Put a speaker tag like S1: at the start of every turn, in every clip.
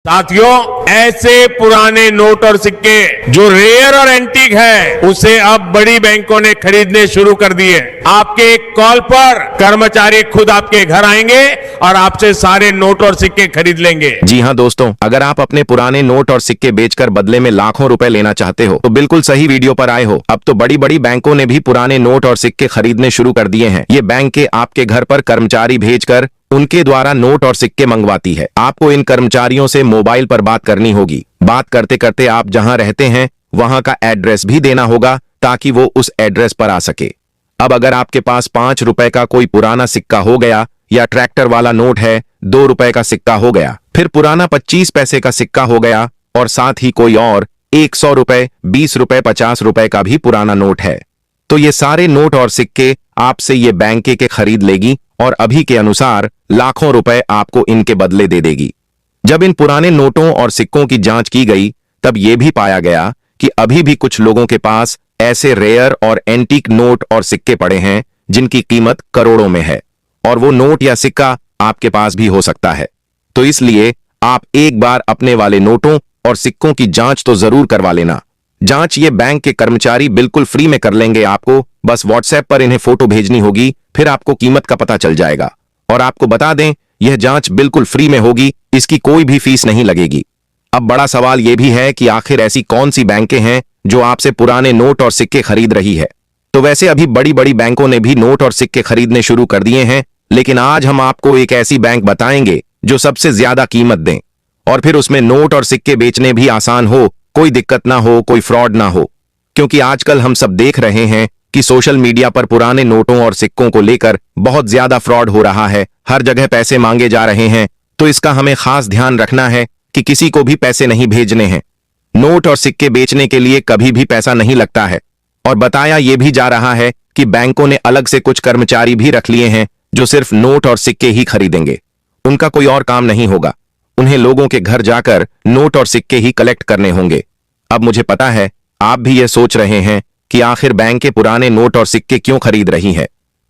S1: साथियों, ऐसे पुराने नोट और सिक्के जो रेयर और एंटीक है, उसे अब बड़ी बैंकों ने खरीदने शुरू कर दिए। आपके एक कॉल पर कर्मचारी खुद आपके घर आएंगे और आपसे सारे नोट और सिक्के खरीद लेंगे।
S2: जी हाँ दोस्तों, अगर आप अपने पुराने नोट और सिक्के बेचकर बदले में लाखों रुपए लेना चाहते हो तो बिल्कुल सही वीडियो पर आए हो। अब तो बड़ी बड़ी बैंकों ने भी पुराने नोट और सिक्के खरीदने शुरू कर दिए हैं। ये बैंक के आपके घर पर कर्मचारी भेजकर उनके द्वारा नोट और सिक्के मंगवाती है। आपको इन कर्मचारियों से मोबाइल पर बात करनी होगी। बात करते करते आप जहां रहते हैं वहां का एड्रेस भी देना होगा ताकि वो उस एड्रेस पर आ सके। अब अगर आपके पास 5 रुपए का कोई पुराना सिक्का हो गया या ट्रैक्टर वाला नोट है, 2 रुपए का सिक्का हो गया, फिर पुराना 25 पैसे का सिक्का हो गया और साथ ही कोई और 100 रुपए, 20 रुपए, 50 रुपए का भी पुराना नोट है, तो ये सारे नोट और सिक्के आपसे ये बैंक के खरीद लेगी और अभी के अनुसार लाखों रुपए आपको इनके बदले दे देगी। जब इन पुराने नोटों और सिक्कों की जांच की गई तब यह भी पाया गया कि अभी भी कुछ लोगों के पास ऐसे रेयर और एंटीक नोट और सिक्के पड़े हैं जिनकी कीमत करोड़ों में है, और वो नोट या सिक्का आपके पास भी हो सकता है। तो इसलिए आप एक बार अपने वाले नोटों और सिक्कों की जांच तो जरूर करवा लेना। जांच ये बैंक के कर्मचारी बिल्कुल फ्री में कर लेंगे। आपको बस व्हाट्सएप पर इन्हें फोटो भेजनी होगी, फिर आपको कीमत का पता चल जाएगा। और आपको बता दें, यह जांच बिल्कुल फ्री में होगी, इसकी कोई भी फीस नहीं लगेगी। अब बड़ा सवाल यह भी है कि आखिर ऐसी कौन सी बैंकें हैं जो आपसे पुराने नोट और सिक्के खरीद रही है। तो वैसे अभी बड़ी बड़ी बैंकों ने भी नोट और सिक्के खरीदने शुरू कर दिए हैं, लेकिन आज हम आपको एक ऐसी बैंक बताएंगे जो सबसे ज्यादा कीमत दें और फिर उसमें नोट और सिक्के बेचने भी आसान हो, कोई दिक्कत ना हो, कोई फ्रॉड ना हो। क्योंकि आजकल हम सब देख रहे हैं कि सोशल मीडिया पर पुराने नोटों और सिक्कों को लेकर बहुत ज्यादा फ्रॉड हो रहा है। हर जगह पैसे मांगे जा रहे हैं, तो इसका हमें खास ध्यान रखना है कि किसी को भी पैसे नहीं भेजने हैं। नोट और सिक्के बेचने के लिए कभी भी पैसा नहीं लगता है, और बताया यह भी जा रहा है कि बैंकों ने अलग से कुछ कर्मचारी भी रख लिए हैं जो सिर्फ नोट और सिक्के ही खरीदेंगे। उनका कोई और काम नहीं होगा, उन्हें लोगों के घर जाकर नोट और सिक्के ही कलेक्ट करने होंगे। अब मुझे पता है आप भी ये सोच रहे हैं कि आखिर बैंक के पुराने नोट और सिक्के क्यों खरीद रही है,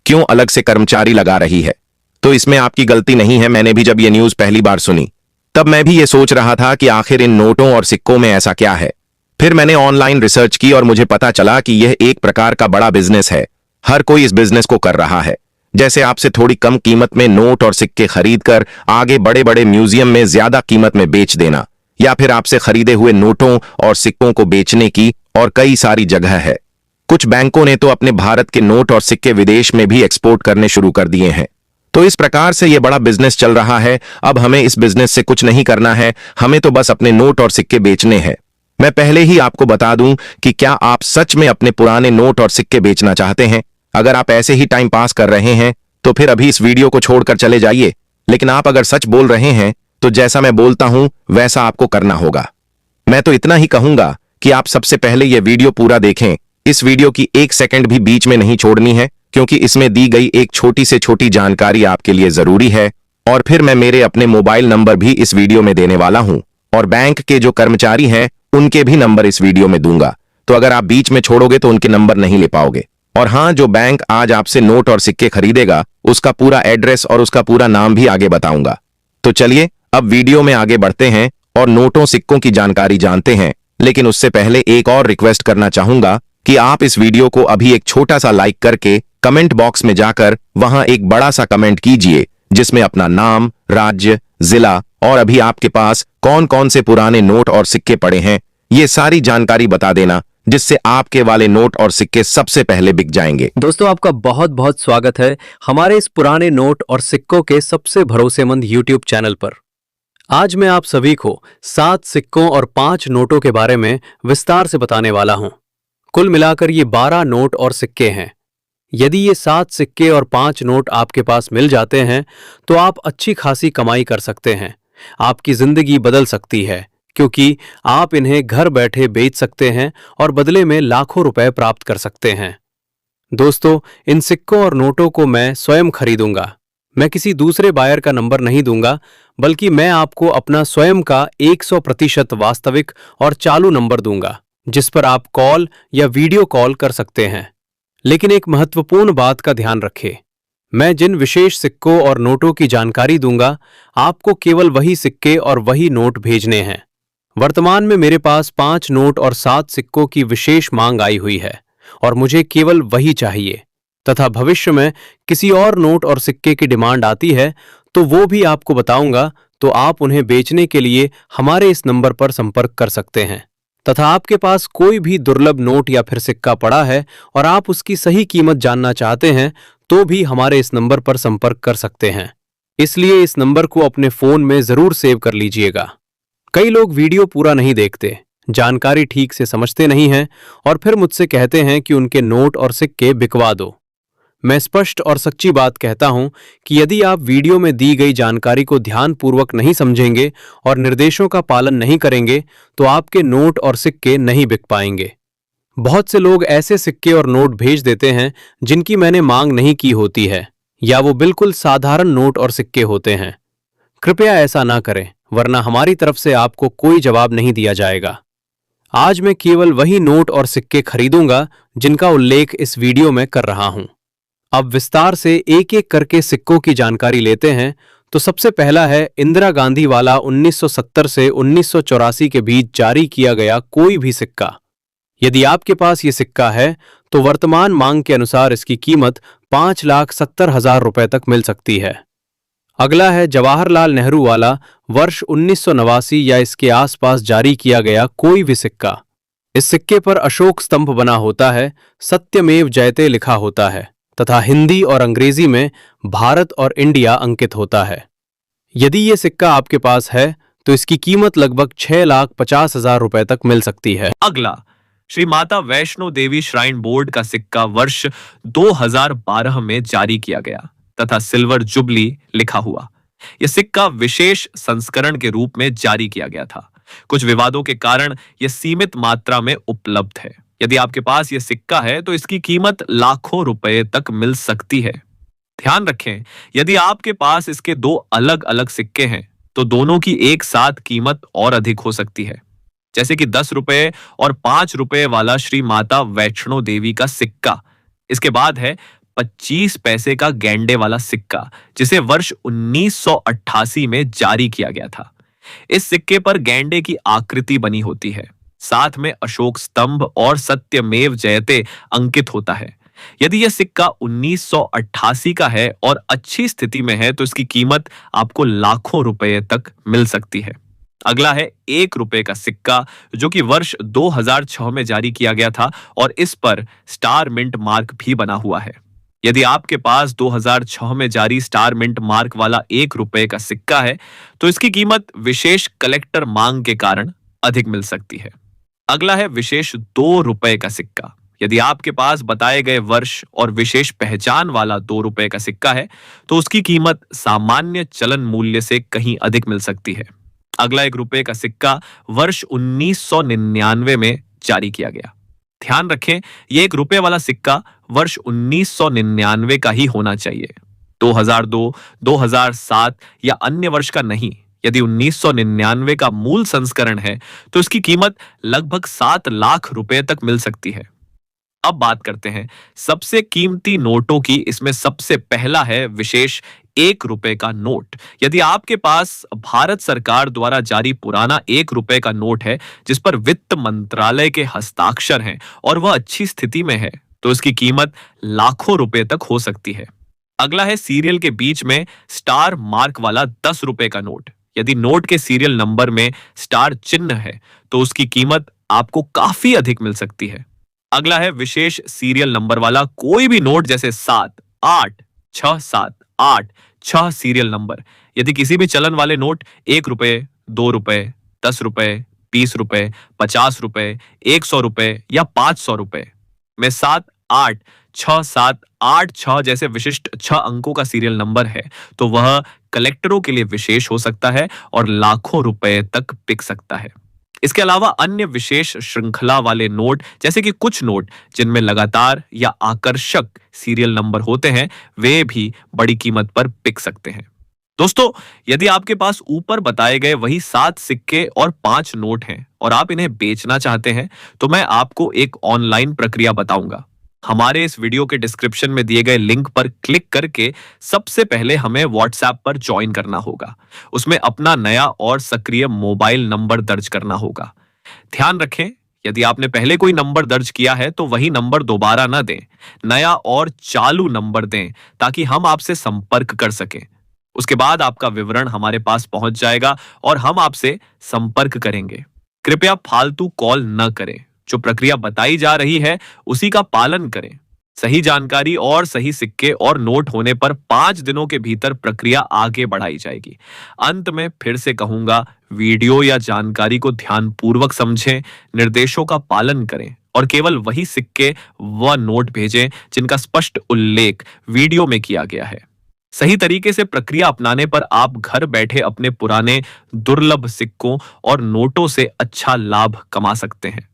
S2: क्यों अलग से कर्मचारी लगा रही है। तो इसमें आपकी गलती नहीं है। मैंने भी जब ये न्यूज पहली बार सुनी तब मैं भी ये सोच रहा था कि आखिर इन नोटों और सिक्कों में ऐसा क्या है। फिर मैंने ऑनलाइन रिसर्च की और मुझे पता चला कि यह एक प्रकार का बड़ा बिजनेस है। हर कोई इस बिजनेस को कर रहा है। जैसे आपसे थोड़ी कम कीमत में नोट और सिक्के खरीद कर आगे बड़े बड़े म्यूजियम में ज्यादा कीमत में बेच देना, या फिर आपसे खरीदे हुए नोटों और सिक्कों को बेचने की और कई सारी जगह है। कुछ बैंकों ने तो अपने भारत के नोट और सिक्के विदेश में भी एक्सपोर्ट करने शुरू कर दिए हैं। तो इस प्रकार से यह बड़ा बिजनेस चल रहा है। अब हमें इस बिजनेस से कुछ नहीं करना है, हमें तो बस अपने नोट और सिक्के बेचने हैं। मैं पहले ही आपको बता दूं कि क्या आप सच में अपने पुराने नोट और सिक्के बेचना चाहते हैं। अगर आप ऐसे ही टाइम पास कर रहे हैं तो फिर अभी इस वीडियो को छोड़कर चले जाइए, लेकिन आप अगर सच बोल रहे हैं तो जैसा मैं बोलता हूं वैसा आपको करना होगा। मैं तो इतना ही कहूंगा कि आप सबसे पहले यह वीडियो पूरा देखें। इस वीडियो की 1 सेकंड भी बीच में नहीं छोड़नी है, क्योंकि इसमें दी गई एक छोटी से छोटी जानकारी आपके लिए जरूरी है। और फिर मैं मेरे अपने मोबाइल नंबर भी इस वीडियो में देने वाला हूं, और बैंक के जो कर्मचारी हैं उनके भी नंबर इस वीडियो में दूंगा। तो अगर आप बीच में छोड़ोगे तो उनके नंबर नहीं ले पाओगे। और हाँ, जो बैंक आज आपसे नोट और सिक्के खरीदेगा उसका पूरा एड्रेस और उसका पूरा नाम भी आगे बताऊंगा। तो चलिए अब वीडियो में आगे बढ़ते हैं और नोटों सिक्कों की जानकारी जानते हैं। लेकिन उससे पहले एक और रिक्वेस्ट करना चाहूंगा कि आप इस वीडियो को अभी एक छोटा सा लाइक करके कमेंट बॉक्स में जाकर वहां एक बड़ा सा कमेंट कीजिए जिसमें अपना नाम, राज्य, जिला और अभी आपके पास कौन कौन से पुराने नोट और सिक्के पड़े हैं, ये सारी जानकारी बता देना, जिससे आपके वाले नोट और सिक्के सबसे पहले बिक जाएंगे।
S3: दोस्तों, आपका बहुत बहुत स्वागत है हमारे इस पुराने नोट और सिक्कों के सबसे भरोसेमंद YouTube चैनल पर। आज मैं आप सभी को 7 सिक्कों और 5 नोटों के बारे में विस्तार से बताने वाला हूं। कुल मिलाकर ये 12 नोट और सिक्के हैं। यदि ये 7 सिक्के और 5 नोट आपके पास मिल जाते हैं तो आप अच्छी खासी कमाई कर सकते हैं। आपकी जिंदगी बदल सकती है, क्योंकि आप इन्हें घर बैठे बेच सकते हैं और बदले में लाखों रुपए प्राप्त कर सकते हैं। दोस्तों, इन सिक्कों और नोटों को मैं स्वयं खरीदूंगा। मैं किसी दूसरे बायर का नंबर नहीं दूंगा, बल्कि मैं आपको अपना स्वयं का 100% वास्तविक और चालू नंबर दूंगा, जिस पर आप कॉल या वीडियो कॉल कर सकते हैं। लेकिन एक महत्वपूर्ण बात का ध्यान रखें, मैं जिन विशेष सिक्कों और नोटों की जानकारी दूंगा, आपको केवल वही सिक्के और वही नोट भेजने हैं। वर्तमान में मेरे पास 5 नोट और 7 सिक्कों की विशेष मांग आई हुई है और मुझे केवल वही चाहिए, तथा भविष्य में किसी और नोट और सिक्के की डिमांड आती है तो वो भी आपको बताऊंगा, तो आप उन्हें बेचने के लिए हमारे इस नंबर पर संपर्क कर सकते हैं। तथा आपके पास कोई भी दुर्लभ नोट या फिर सिक्का पड़ा है और आप उसकी सही कीमत जानना चाहते हैं तो भी हमारे इस नंबर पर संपर्क कर सकते हैं। इसलिए इस नंबर को अपने फोन में जरूर सेव कर लीजिएगा। कई लोग वीडियो पूरा नहीं देखते, जानकारी ठीक से समझते नहीं हैं और फिर मुझसे कहते हैं कि उनके नोट और सिक्के बिकवा दो। मैं स्पष्ट और सच्ची बात कहता हूं कि यदि आप वीडियो में दी गई जानकारी को ध्यानपूर्वक नहीं समझेंगे और निर्देशों का पालन नहीं करेंगे तो आपके नोट और सिक्के नहीं बिक पाएंगे। बहुत से लोग ऐसे सिक्के और नोट भेज देते हैं जिनकी मैंने मांग नहीं की होती है, या वो बिल्कुल साधारण नोट और सिक्के होते हैं। कृपया ऐसा ना करें, वरना हमारी तरफ से आपको कोई जवाब नहीं दिया जाएगा। आज मैं केवल वही नोट और सिक्के खरीदूंगा जिनका उल्लेख इस वीडियो में कर रहा हूं। अब विस्तार से एक एक करके सिक्कों की जानकारी लेते हैं। तो सबसे पहला है इंदिरा गांधी वाला 1970 से 1984 के बीच जारी किया गया कोई भी सिक्का। यदि आपके पास ये सिक्का है तो वर्तमान मांग के अनुसार इसकी कीमत 5,70,000 रुपए तक मिल सकती है। अगला है जवाहरलाल नेहरू वाला वर्ष 1989 या इसके आसपास जारी किया गया कोई भी सिक्का। इस सिक्के पर अशोक स्तंभ बना होता है, सत्यमेव जयते लिखा होता है तथा हिंदी और अंग्रेजी में भारत और इंडिया अंकित होता है। यदि ये सिक्का आपके पास है तो इसकी कीमत लगभग 6,50,000 रुपए तक मिल सकती है।
S4: अगला श्री माता वैष्णो देवी श्राइन बोर्ड का सिक्का वर्ष 2012 में जारी किया गया तथा सिल्वर जुबली लिखा हुआ। यह सिक्का विशेष संस्करण के रूप में जारी किया गया था। कुछ विवादों के कारण यह सीमित मात्रा में उपलब्ध है। यदि आपके पास यह सिक्का है तो इसकी कीमत लाखों रुपए तक मिल सकती है। ध्यान रखें, यदि आपके पास इसके 2 अलग अलग सिक्के हैं तो दोनों की एक साथ कीमत और अधिक हो सकती है। जैसे कि 10 रुपए और 5 रुपए वाला श्री माता वैष्णो देवी का सिक्का। इसके बाद है 25 पैसे का गैंडे वाला सिक्का, जिसे वर्ष 1988 में जारी किया गया था। इस सिक्के पर गैंडे की आकृति बनी होती है, साथ में अशोक स्तंभ और सत्यमेव जयते अंकित होता है। यदि यह सिक्का 1988 का है और अच्छी स्थिति में है तो इसकी कीमत आपको लाखों रुपए तक मिल सकती है। अगला है 1 रुपए का सिक्का, जो कि वर्ष 2006 में जारी किया गया था और इस पर स्टार मिंट मार्क भी बना हुआ है। यदि आपके पास 2006 में जारी स्टार मिंट मार्क वाला 1 रुपए का सिक्का है तो इसकी कीमत विशेष कलेक्टर मांग के कारण अधिक मिल सकती है। अगला है विशेष 2 रुपए का सिक्का। यदि आपके पास बताए गए वर्ष और विशेष पहचान वाला 2 रुपए का सिक्का है तो उसकी कीमत सामान्य चलन मूल्य से कहीं अधिक मिल सकती है। अगला 1 रुपए का सिक्का वर्ष 1999 में जारी किया गया। ध्यान रखें, यह 1 रुपए वाला सिक्का वर्ष 1999 का ही होना चाहिए, 2002, 2007 या अन्य वर्ष का नहीं। यदि 1999 का मूल संस्करण है तो इसकी कीमत लगभग 7 लाख रुपए तक मिल सकती है। अब बात करते हैं सबसे कीमती नोटों की। इसमें सबसे पहला है विशेष 1 रुपए का नोट। यदि आपके पास भारत सरकार द्वारा जारी पुराना 1 रुपए का नोट है जिस पर वित्त मंत्रालय के हस्ताक्षर हैं और वह अच्छी स्थिति में है तो इसकी कीमत लाखों रुपए तक हो सकती है। अगला है सीरियल के बीच में स्टार मार्क वाला 10 रुपए का नोट। यदि नोट के सीरियल नंबर में स्टार चिन्ह है तो उसकी कीमत आपको काफी अधिक मिल सकती है। अगला है विशेष सीरियल नंबर वाला कोई भी नोट, जैसे 7, 8, 6, 7, 8, 6 सीरियल नंबर। यदि किसी भी चलन वाले नोट 1 रुपए, 2 रुपए, 10 रुपए, 20 रुपए, 50 रुपए, 100 रुपए या 500 रुपए में 7, 8, 6, 7, 8, 6 जैसे विशिष्ट 6 अंकों का सीरियल नंबर है तो वह कलेक्टरों के लिए विशेष हो सकता है और लाखों रुपए तक बिक सकता है। इसके अलावा अन्य विशेष श्रृंखला वाले नोट, जैसे कि कुछ नोट जिनमें लगातार या आकर्षक सीरियल नंबर होते हैं, वे भी बड़ी कीमत पर बिक सकते हैं। दोस्तों, यदि आपके पास ऊपर बताए गए वही 7 सिक्के और 5 नोट हैं और आप इन्हें बेचना चाहते हैं तो मैं आपको एक ऑनलाइन प्रक्रिया बताऊंगा। हमारे इस वीडियो के डिस्क्रिप्शन में दिए गए लिंक पर क्लिक करके सबसे पहले हमें व्हाट्सएप पर ज्वाइन करना होगा। उसमें अपना नया और सक्रिय मोबाइल नंबर दर्ज करना होगा। ध्यान रखें, यदि आपने पहले कोई नंबर दर्ज किया है तो वही नंबर दोबारा न दें, नया और चालू नंबर दें ताकि हम आपसे संपर्क कर सकें। उसके बाद आपका विवरण हमारे पास पहुंच जाएगा और हम आपसे संपर्क करेंगे। कृपया फालतू कॉल न करें। जो प्रक्रिया बताई जा रही है उसी का पालन करें। सही जानकारी और सही सिक्के और नोट होने पर 5 दिनों के भीतर प्रक्रिया आगे बढ़ाई जाएगी। अंत में फिर से कहूंगा, वीडियो या जानकारी को ध्यानपूर्वक समझें, निर्देशों का पालन करें और केवल वही सिक्के व नोट भेजें जिनका स्पष्ट उल्लेख वीडियो में किया गया है। सही तरीके से प्रक्रिया अपनाने पर आप घर बैठे अपने पुराने दुर्लभ सिक्कों और नोटों से अच्छा लाभ कमा सकते हैं।